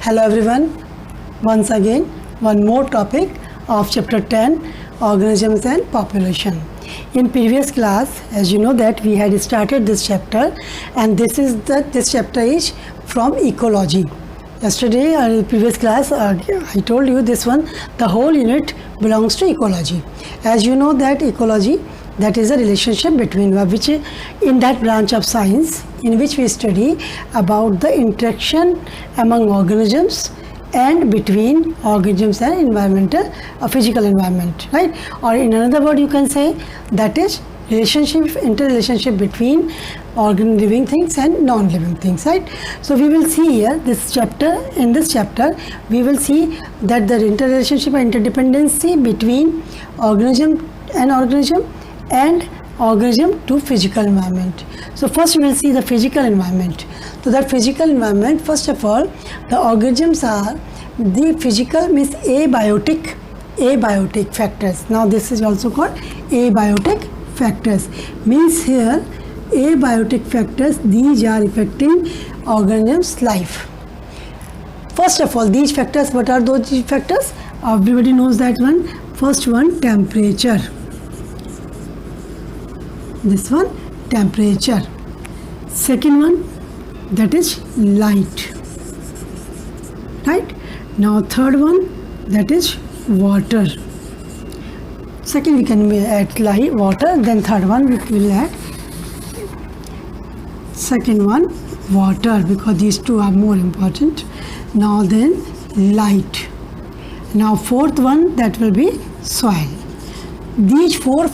Hello everyone, once again one more topic of chapter 10, organisms and population. In previous class, as you know that we had started this chapter, and this chapter is from ecology. Yesterday in previous class I told you this one, the whole unit belongs to ecology. As you know that ecology, that is a relationship between which in that branch of science in which we study about the interaction among organisms and between organisms and environmental physical environment, right? Or in another word you can say that is interrelationship between living things and non-living things, right? So we will see here in this chapter we will see that the interrelationship and interdependency between organism and organism to physical environment. So first we will see the physical environment. So that physical environment, first of all, the organisms are the physical means abiotic factors. Now this is also called abiotic factors. Means here abiotic factors, these are affecting organism's life. First of all, these factors, what are those factors? Everybody knows that one. First one, temperature. This one, temperature. Second one, that is light, right? Now third one, that is water. Second we can add light, water, then third one we will add second one, water, because these two are more important. Now then light. Now fourth one, that will be soil. These four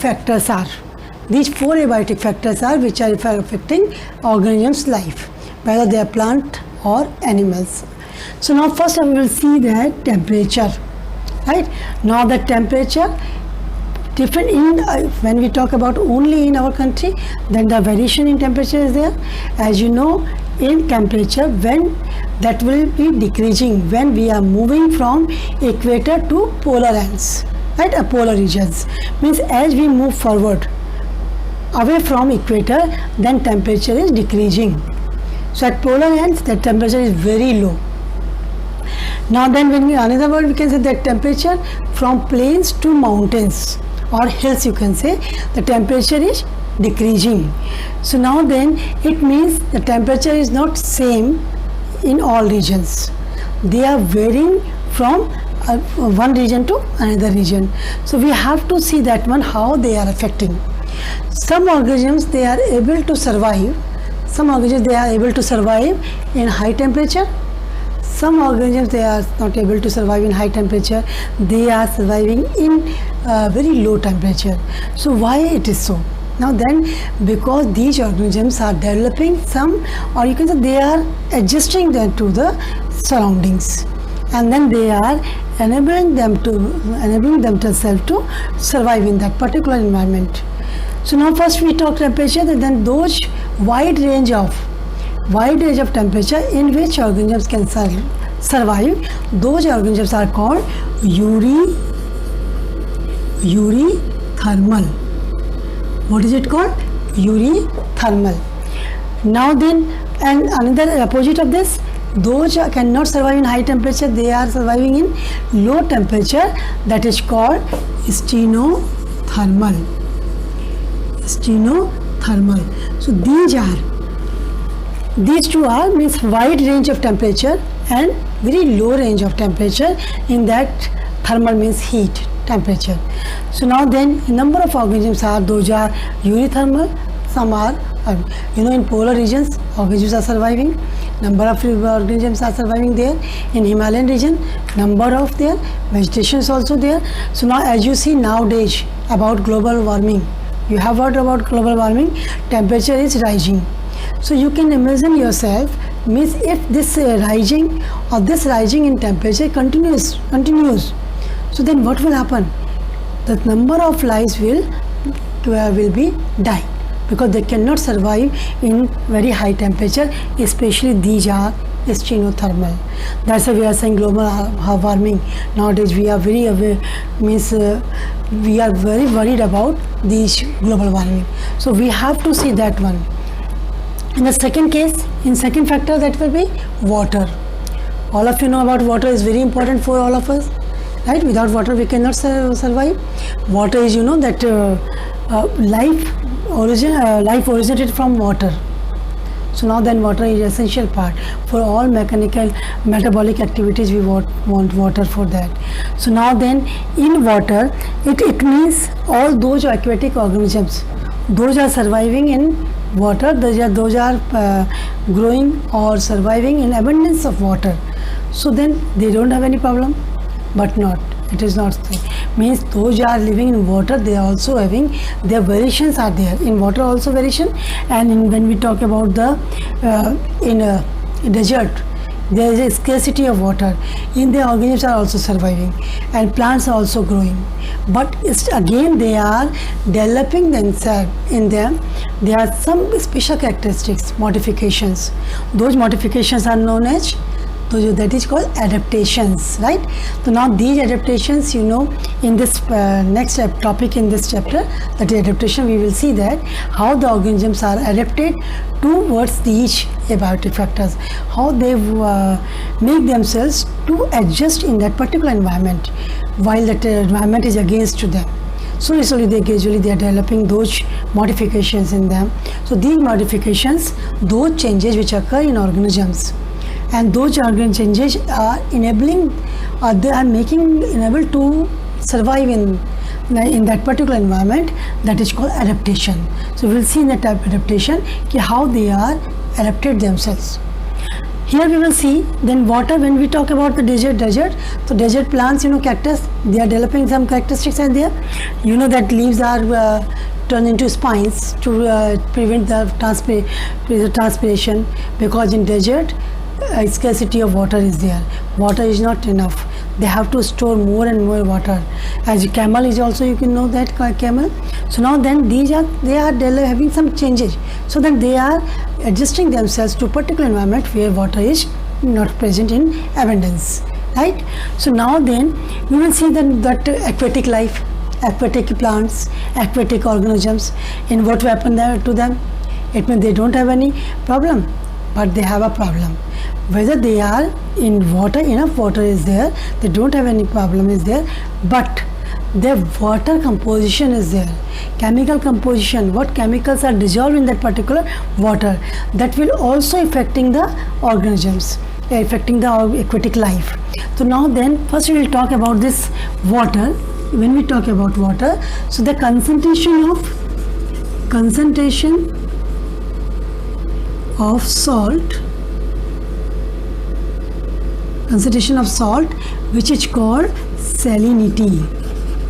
abiotic factors are which are affecting organisms' life, whether they are plant or animals. So now first we will see that temperature, right? Now the temperature different in when we talk about only in our country, then the variation in temperature is there. As you know, in temperature, when that will be decreasing when we are moving from equator to polar ends, right? Polar regions means as we move forward away from equator, then temperature is decreasing. So at polar ends, the temperature is very low. Now then, when another word we can say that temperature from plains to mountains or hills, you can say the temperature is decreasing. So now then it means the temperature is not same in all regions. They are varying from one region to another region. So we have to see that one, how they are affecting. Some organisms they are able to survive. Some organisms they are able to survive in high temperature. Some organisms they are not able to survive in high temperature. They are surviving in very low temperature. So why it is so? Now then, because these organisms are developing some, or you can say they are adjusting them to the surroundings, and then they are enabling themselves to survive in that particular environment. So now first we talk temperature, then those wide range of temperature in which organisms can survive, those organisms are called eurythermal. What is it called? Eurythermal. Now then, and another opposite of this, those cannot survive in high temperature, they are surviving in low temperature, that is called stenothermal. So these two are means wide range of temperature and very low range of temperature. In that, thermal means heat temperature. So now then number of organisms are, those are eurythermal, some are in polar regions organisms are surviving, number of organisms are surviving there. In Himalayan region, number of their vegetation is also there. So now as you see nowadays about global warming, you have heard about global warming, temperature is rising. So you can imagine yourself, means if this rising in temperature continues, so then what will happen? The number of lives will be die, because they cannot survive in very high temperature, especially these are stenothermal. That's why we are saying global warming. Nowadays we are very aware, we are very worried about these global warming. So we have to see that one. In the second case, in second factor, that will be water. All of you know about water is very important for all of us, right? Without water we cannot survive. Water is, that life originated from water. So now then water is essential part for all mechanical metabolic activities. We want water for that. So now then in water, it means all those aquatic organisms, those are surviving in water, those are growing or surviving in abundance of water. So then they don't have any problem, but not. It is not so. Means those are living in water, they are also having their variations are there in water also variation, and when we talk about the in a desert, there is a scarcity of water. In the organisms are also surviving, and plants are also growing. But it's again they are developing themselves in them. There are some special characteristics, modifications. Those modifications are known as that is called adaptations, right? So now these adaptations, in this next topic in this chapter, that is adaptation, we will see that how the organisms are adapted towards each abiotic factors, how they make themselves to adjust in that particular environment, while that environment is against to them. So slowly they are developing those modifications in them. So these modifications, those changes which occur in organisms, and those organ changes are enabling, they are making enable to survive in that particular environment, that is called adaptation. So we will see in that type of adaptation how they are adapted themselves. Here we will see then water. When we talk about the desert, so desert plants, cactus, they are developing some characteristics are there. That leaves are turned into spines to prevent the transpiration, because in desert scarcity of water is there. Water is not enough. They have to store more and more water. As camel is also, you can know that camel. So now then they are having some changes. So then they are adjusting themselves to particular environment where water is not present in abundance, right? So now then we will see that aquatic life, aquatic plants, aquatic organisms, in what will happen there to them. It means they don't have any problem, but they have a problem. Whether they are in water, enough water is there, they don't have any problem is there, but their water composition is there. Chemical composition, what chemicals are dissolved in that particular water, that will also affecting the organisms, affecting the aquatic life. So now then, first we will talk about this water. When we talk about water, so the concentration of salt, which is called salinity.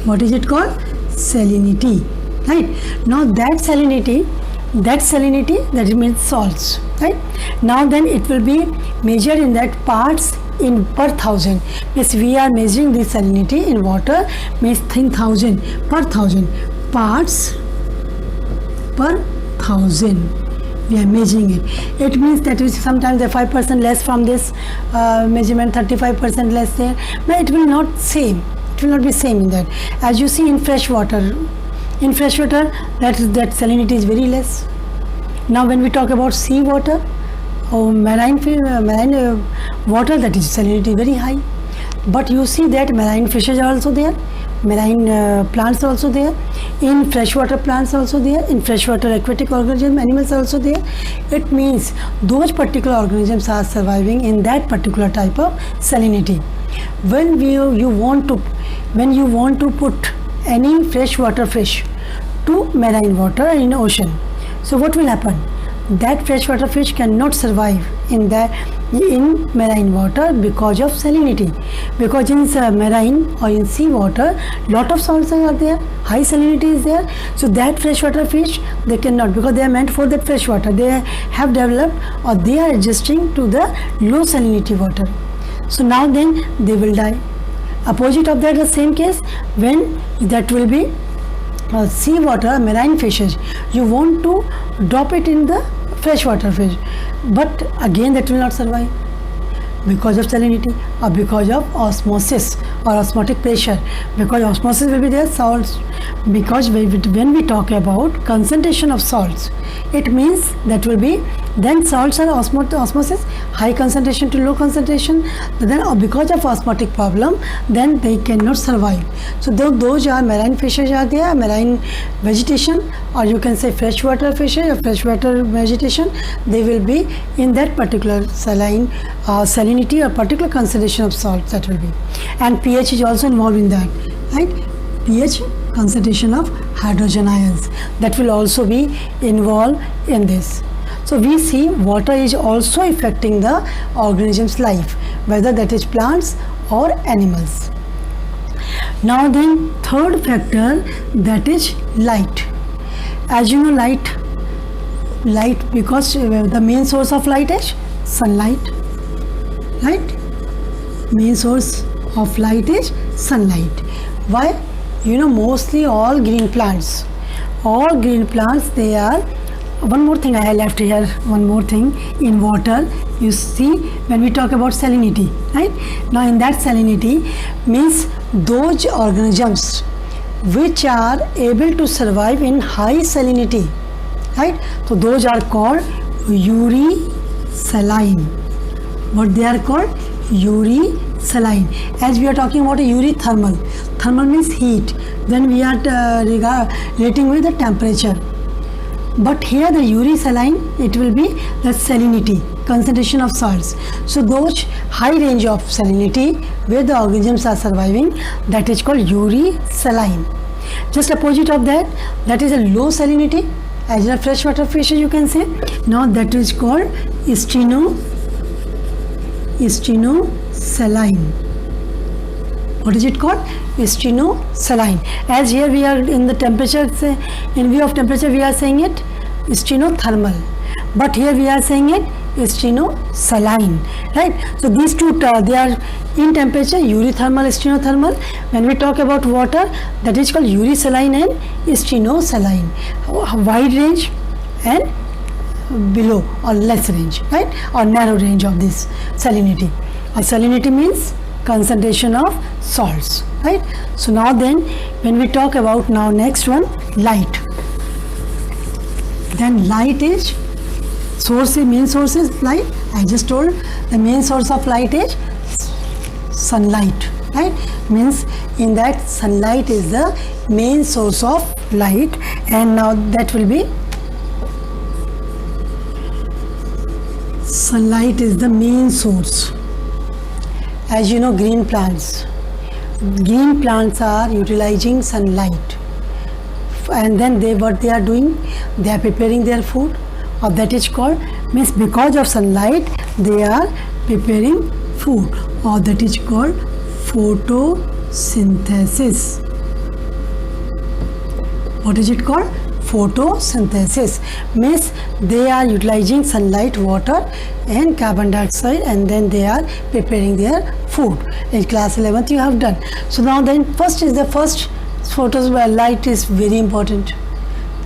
What is it called? Salinity, right? Now that salinity, that means salts, right? Now then it will be measured in that parts in per thousand. Yes, we are measuring this salinity in water, means 10,000 per thousand parts per thousand. We are measuring it. It means that is sometimes the 5% less from this measurement, 35% less there. But it will not same. It will not be same in that. As you see in fresh water, that salinity is very less. Now when we talk about sea water or marine water, that is salinity very high. But you see that marine fishes are also there, marine plants are also there, in freshwater plants also there, in freshwater aquatic organisms, animals are also there. It means those particular organisms are surviving in that particular type of salinity. When you want to put any freshwater fish to marine water in ocean, so what will happen? That freshwater fish cannot survive in marine water because of salinity. Because in marine or in sea water, lot of salts are there, high salinity is there. So that freshwater fish, they cannot, because they are meant for that freshwater. They have developed or they are adjusting to the low salinity water. So now then they will die. Opposite of that, the same case, when that will be sea water, marine fishes, you want to drop it in the freshwater fish, but again that will not survive because of salinity or because of osmosis or osmotic pressure. Because osmosis will be there, salts. Because when we talk about concentration of salts, it means that will be Then salts are osmosis, high concentration to low concentration. Then because of osmotic problem, then they cannot survive. So those are marine fishes are there, marine vegetation, or you can say freshwater fishes or freshwater vegetation. They will be in that particular salinity or particular concentration of salt that will be. And pH is also involved in that, right? pH, concentration of hydrogen ions, that will also be involved in this. So we see water is also affecting the organism's life, whether that is plants or animals. Now then, third factor, that is light. As you know, light because the main source of light is sunlight, right? Main source of light is sunlight. Why? You know, mostly all green plants, they are, one more thing I have left here, one more thing, in water, you see, when we talk about salinity, right? Now in that salinity means those organisms which are able to survive in high salinity, right? So those are called uri-saline. What they are called? Uri-saline. As we are talking about a uri-thermal. Thermal means heat. Then we are relating with the temperature. But here the uri-saline, it will be the salinity, concentration of salts. So those high range of salinity where the organisms are surviving, that is called uri-saline. Just opposite of that, that is a low salinity, as a freshwater fish you can say. Now that is called steno-saline. What is it called? Steno-saline. As here we are in the temperature, in view of temperature we are saying it steno-thermal, but here we are saying it steno-saline, right? So these two, they are in temperature, uri-thermal, steno-thermal. When we talk about water, that is called uri-saline and steno-saline. Wide range and below or less range, right? Or narrow range of this salinity. Salinity means concentration of salts, right? So now then, when we talk about now next one, light. Then light is main source is light. I just told the main source of light is sunlight, right? Means in that sunlight is the main source of light, and now that will be sunlight is the main source. As you know, green plants are utilizing sunlight, and then what they are doing, they are preparing their food, or that is called, means because of sunlight they are preparing food, or that is called photosynthesis. What is it called? Photosynthesis. Means they are utilizing sunlight, water and carbon dioxide, and then they are preparing their food. In class 11th you have done. So now then, first light is very important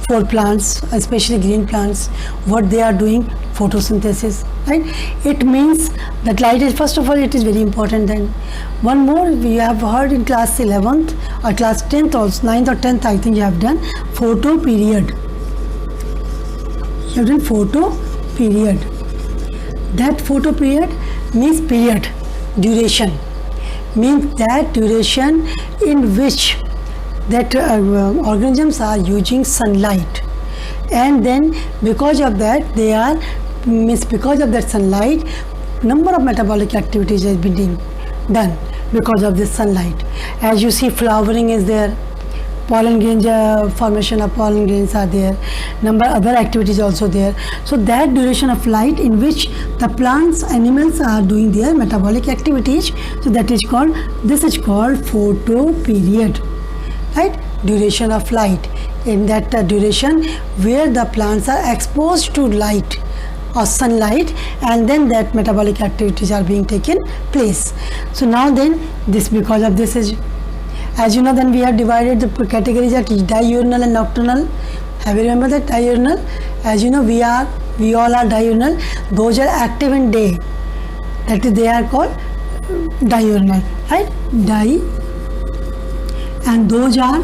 for plants, especially green plants. What they are doing? Photosynthesis, right? It means that light is, first of all, it is very important. Then one more we have heard in class 11th or class 10th also, 9th or 10th I think you have done, photo period. You have done photo period. That photo period means period, duration, means that duration in which that organisms are using sunlight, and then because of that because of that sunlight, number of metabolic activities has been done because of this sunlight. As you see, flowering is there, pollen grains, formation of pollen grains are there, number other activities also there. So that duration of light in which the plants, animals are doing their metabolic activities, so that is called, this is called photo period, right? Duration of light. In that duration where the plants are exposed to light or sunlight, and then that metabolic activities are being taken place. So now then, this because of this is, as you know, then we have divided the categories as diurnal and nocturnal. Have you remember that diurnal? As you know, we all are diurnal. Those are active in day, that is, they are called diurnal, right? And those are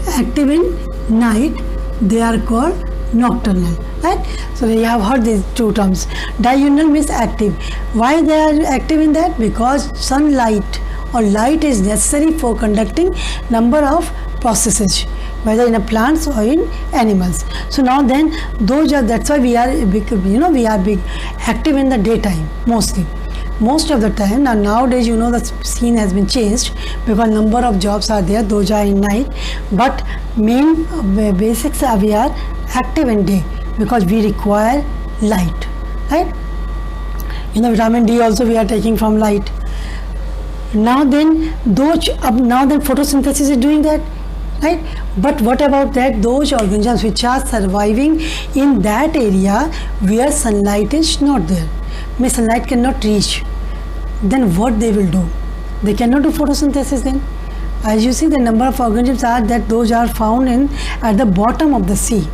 active in night, they are called nocturnal, right? So you have heard these two terms. Diurnal means active. Why they are active in that? Because sunlight or light is necessary for conducting number of processes, whether in a plants or in animals. So now then, that's why we are big active in the daytime mostly. Most of the time. Now nowadays, the scene has been changed because number of jobs are there, those are in night. But main basics are we are active in day because we require light, right? Vitamin D also we are taking from light. Now then photosynthesis is doing that, right? But what about that? Those organisms which are surviving in that area where sunlight is not there, means sunlight cannot reach, then what they will do? They cannot do photosynthesis then. As you see, the number of organisms are that those are found at the bottom of the sea,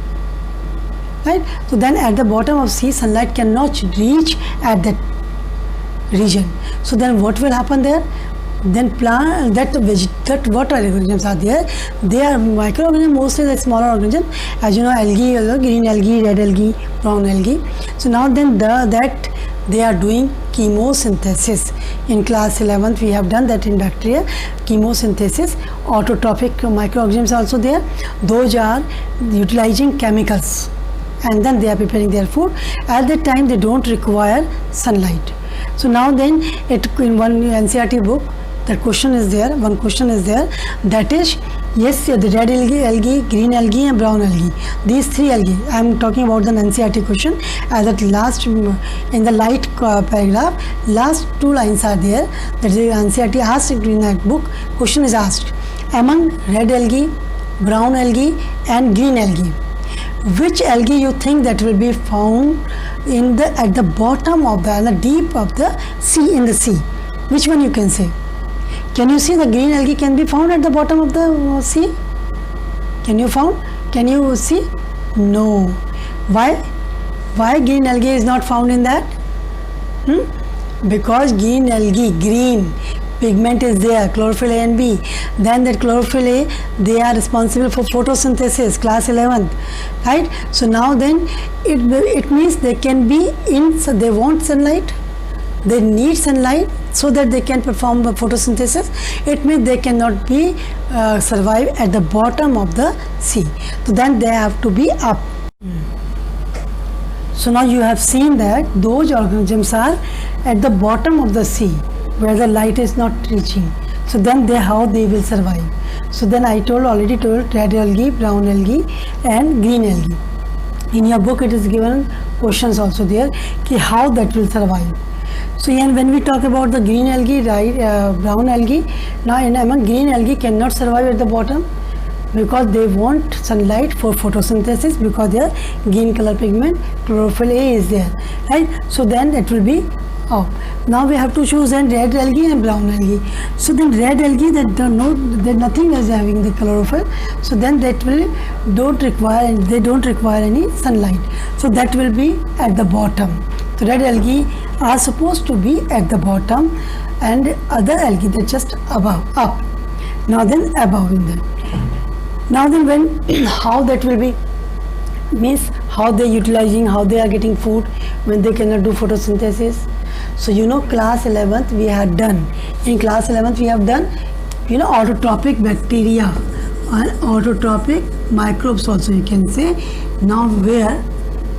right? So then at the bottom of sea, sunlight cannot reach at that region. So then what will happen there? Then that what organisms are there? They are microorganisms, mostly the smaller organisms, as you know, algae, green algae, red algae, brown algae. So now then that they are doing chemosynthesis. In class 11th we have done that in bacteria, chemosynthesis. Autotrophic microorganisms also there. Those are utilizing chemicals and then they are preparing their food. At that time they don't require sunlight. So now then in one NCERT book, that question is there, one question is there, that is, yes, the red algae, green algae and brown algae, these three algae, I am talking about the NCERT question, as at last in the light paragraph, last two lines are there, that is NCERT asked in that book, question is asked, among red algae, brown algae and green algae, which algae you think that will be found at the bottom of the deep of the sea, in the sea? Which one you can say? Can you see the green algae can be found at the bottom of the sea? Can you see? No. Why? Why green algae is not found in that? Because green algae, green pigment is there, chlorophyll A and B. Then that chlorophyll A, they are responsible for photosynthesis, class 11th, right? So now then it means they can be so they want sunlight, they need sunlight so that they can perform the photosynthesis. It means they cannot be survive at the bottom of the sea. So then they have to be up. So now you have seen that those organisms are at the bottom of the sea where the light is not reaching. So then how they will survive. So then I already told red algae, brown algae and green algae. In your book it is given questions also there, how that will survive. So when we talk about the green algae, brown algae, now among green algae cannot survive at the bottom because they want sunlight for photosynthesis because their green color pigment, chlorophyll A is there, right? So then it will be up. Now we have to choose then red algae and brown algae. So then red algae that nothing is having the chlorophyll, so then they don't require any sunlight. So that will be at the bottom. So red algae are supposed to be at the bottom and other algae they're just above, up. Now then above in them. Now then how that will be, means how they utilizing, how they are getting food when they cannot do photosynthesis. So class 11th we have done. In class 11th we have done autotrophic bacteria and autotrophic microbes also you can say. Now where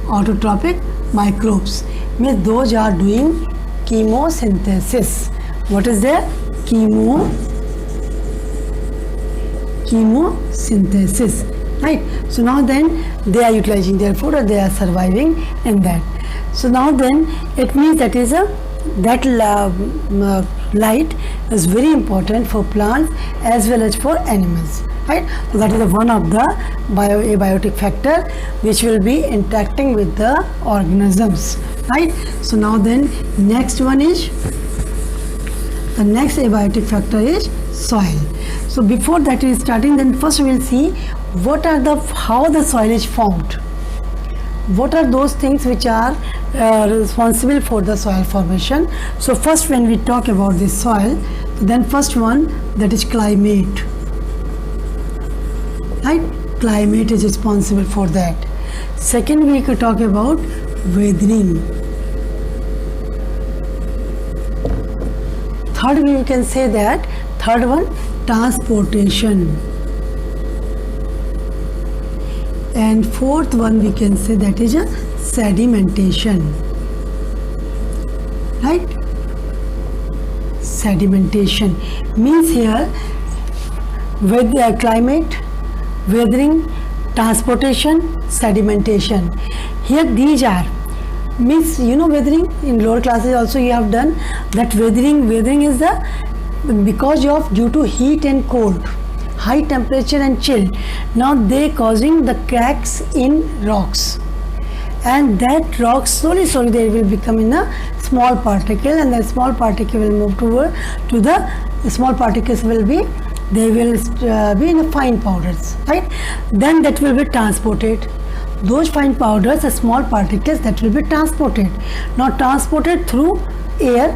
autotrophic microbes means those are doing chemosynthesis. What is there? Chemosynthesis, right? So now then they are utilizing their food or they are surviving in that. So now then it means that is light is very important for plants as well as for animals, right? So that is one of the abiotic factor which will be interacting with the organisms, right? So now then next one is, the next abiotic factor is soil. So before that is starting, then first we will see how the soil is formed. What are those things which are responsible for the soil formation? So first when we talk about this soil, then first one, that is climate, right? Climate is responsible for that. Second, we could talk about weathering. Third, we can say that, third one, transportation. And fourth one, we can say that is a sedimentation. Right? Sedimentation means here with climate, weathering, transportation, sedimentation. Here these are means, you know, weathering in lower classes also you have done that. Weathering is the because of due to heat and cold, high temperature and chill, now they causing the cracks in rocks, and that rock slowly they will become in a small particle, and the small particle will move to the small particles will be, they will be in the fine powders, right? Then that will be transported. Those fine powders, the small particles, that will be transported. Now transported through air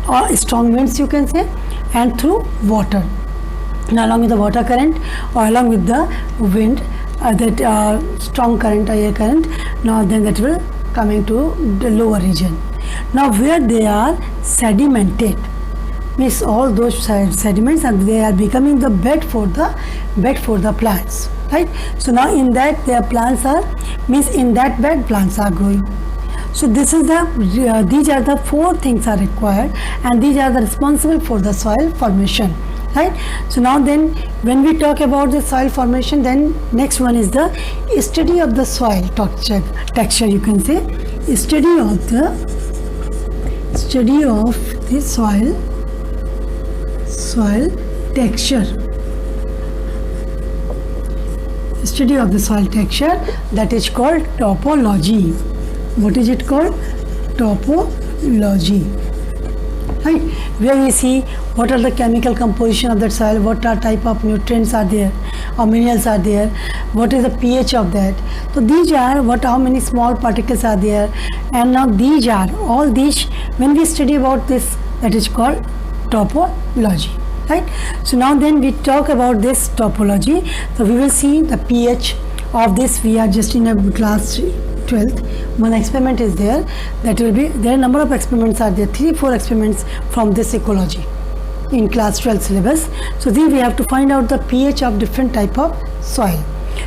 or strong winds, you can say, and through water. Now along with the water current or along with the wind, that strong current or air current, now then that will coming to the lower region. Now where they are sedimented, means all those sediments, and they are becoming the bed for the plants, right? So now in that their plants are, means in that bed plants are growing. So this is the these are the four things are required, and these are the responsible for the soil formation, right? So now then when we talk about the soil formation, then next one is the study of the soil texture, you can say study of the soil texture. Study of the soil texture, that is called topology. What is it called? Topology. Right? Where we see what are the chemical composition of that soil, what are type of nutrients are there or minerals are there, what is the pH of that. So these are how many small particles are there, and now these are all these, when we study about this, that is called topology, right? So now then we talk about this topology. So we will see the pH of this. We are just in a class 12th. One experiment is there, that will be, there are number of experiments are there, 3-4 experiments from this ecology in class 12 syllabus. So then we have to find out the pH of different type of soil.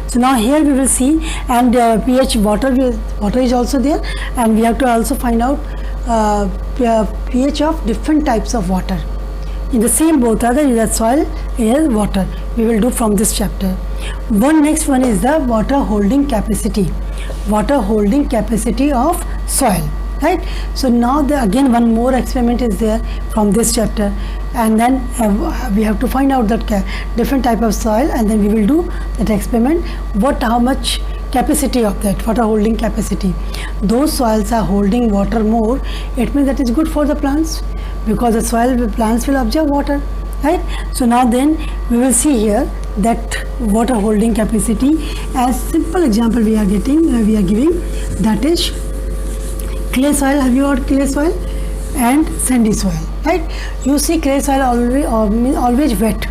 So now here we will see, and pH water is also there, and we have to also find out pH of different types of water. In the same both are the soil, air, water. We will do from this chapter. Next one is the water holding capacity. Water holding capacity of soil, right? So now again one more experiment is there from this chapter, and then we have to find out that different type of soil, and then we will do that experiment. How much capacity of that water holding capacity? Those soils are holding water more, it means that is good for the plants, because the soil plants will absorb water, right? So now then we will see here that water holding capacity. As simple example we are giving, that is clay soil. Have you heard clay soil and sandy soil, right? You see clay soil always wet,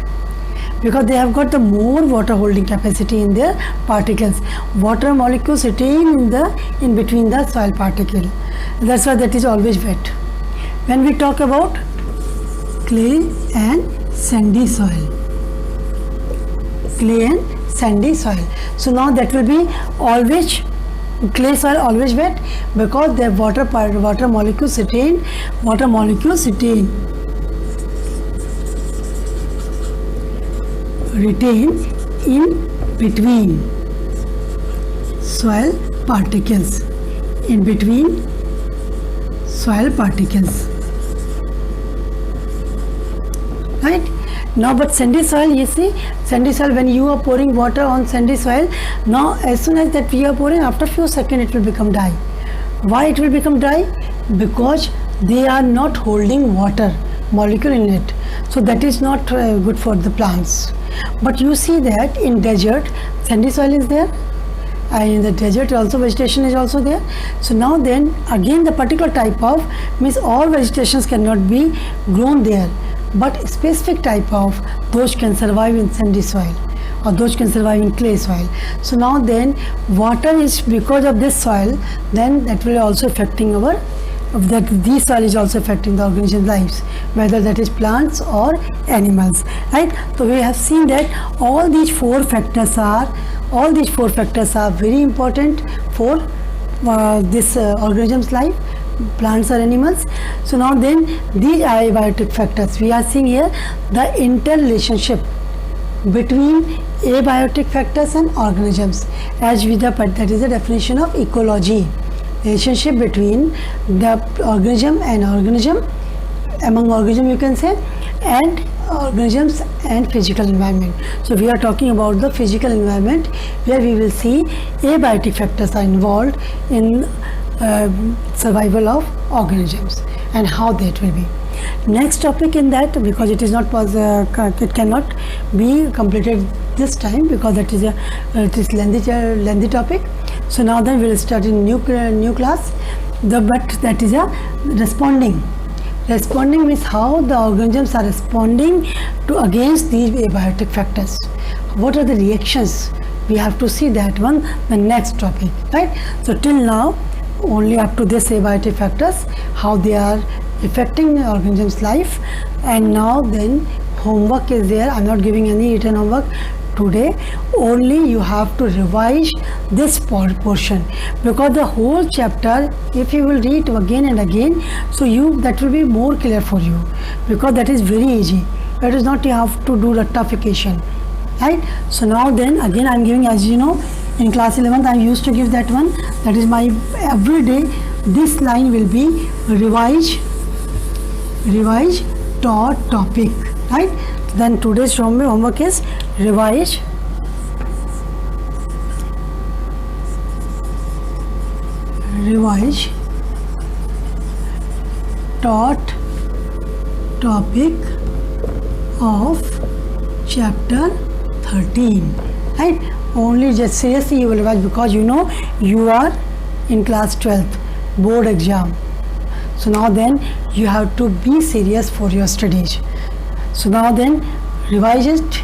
because they have got the more water holding capacity in their particles. Water molecules sitting in between the soil particle. That's why that is always wet. When we talk about clay and sandy soil, so now that will be always clay soil always wet, because their water molecules retain in between soil particles, right? Now but sandy soil, you see, sandy soil, when you are pouring water on sandy soil, now as soon as that we are pouring, after few seconds it will become dry. Why it will become dry? Because they are not holding water molecule in it, so that is not good for the plants. But you see that in desert sandy soil is there, and in the desert also vegetation is also there. So now then again the particular type of, means all vegetations cannot be grown there, but specific type of those can survive in sandy soil. or those can survive in clay soil. So now then water is, because of this soil, then that will also affecting our, that this soil is also affecting the organism lives, whether that is plants or animals, right? So we have seen that all these four factors are very important for this organism's life, plants or animals. So now then these abiotic factors, we are seeing here the interrelationship between abiotic factors and organisms, as with the, that is the definition of ecology, relationship between the organism and organism, among organism you can say, and organisms and physical environment. So we are talking about the physical environment, where we will see abiotic factors are involved in survival of organisms and how that will be. Next topic in that, because it is not it cannot be completed this time because that is it is lengthy topic. So now then we will start in new class. But that is a responding. Responding means how the organisms are responding to against these abiotic factors. What are the reactions? We have to see that one, the next topic, right? So till now, only up to this abiotic factors, how they are affecting the organism's life. And now then homework is there. I'm not giving any written homework today, only you have to revise this portion, because the whole chapter, if you will read again and again, so that will be more clear for you, because that is very easy. It is not you have to do rectification, right? So now then again I'm giving, as you know, in class 11th I used to give that one, that is my every day this line will be revise taught topic, right? Then today's homework is revise taught topic of chapter 13, right? Only just seriously you will revise, because you know you are in class 12th board exam. So now then you have to be serious for your studies. So now then revise it,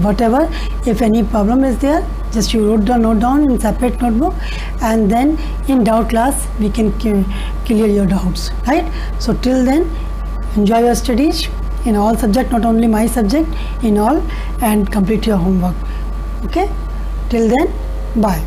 whatever. If any problem is there, just you note down in separate notebook, and then in doubt class we can clear your doubts, right? So till then enjoy your studies in all subject, not only my subject, in all, and complete your homework. Okay, till then, bye.